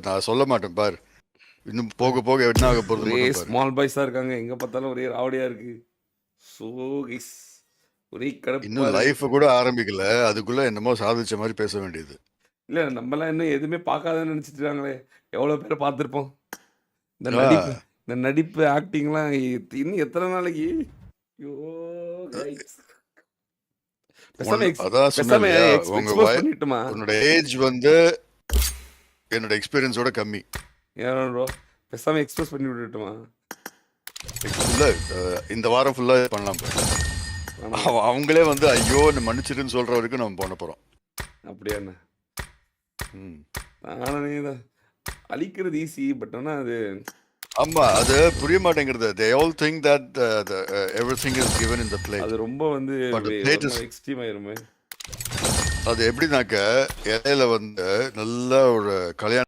நான் சொல்ல மாட்டேன் பார். இன்னும் போக போக என்ன ஆக போறது ஒரே மட்டும் பாரு. ஸ்மால் பாய்ஸா இருக்காங்க. எங்க பார்த்தாலும் ஒரே ராவடியா இருக்கு. ஸோ கைஸ் ஒரே கடுப்பா இன்னும் இருக்கு. லைஃப் கூட ஆரம்பிக்கல. அதுக்குள்ள என்னமோ சாதிச்ச மாதிரி பேச வேண்டியது. இல்ல நம்மலாம் இன்னும் எதுவுமே பார்க்காதன்னு நினைச்சிட்டு இருக்காங்களே. எவ்வளோ பேர் பார்த்துருப்போம். இந்த ஆ, நடிப்பு ஆக்டிங்லாம் இன்னும் எத்தனை நாளைக்கு? ஐயோ கைஸ். பேசாம அதான் சொன்னேன் பேசாம இல்லையா, எக்ஸ்போஸ் பண்ணிட்டுமா? உன்னோட ஏஜ் வந்து என்னோட எக்ஸ்பீரியன்ஸோட கம்மி. ஏன் ப்ரோ பேசாம எக்ஸ்போஸ் பண்ணி விட்டுட்டுமா? இல்ல, இந்த வாரம் ஃபுல்லா பண்ணலாம் பாரு. அவங்களே வந்து ஐயோ மன்னிச்சிருன்னு சொல்ற வரைக்கும் நம்ம பண்ண போறோம். அப்படியா என்ன? ம். நானே தான் அழிக்கிறது ஈஸி. பட் ஆனால் அது ஆமா, அது புரிய மாட்டேங்கிறது. They all think that everything is given in the plate. அது ரொம்ப வந்து But the plate is extreme ஆயிருமே. அது எப்படின்னாக்க இலையில வந்து நல்ல ஒரு கல்யாணம்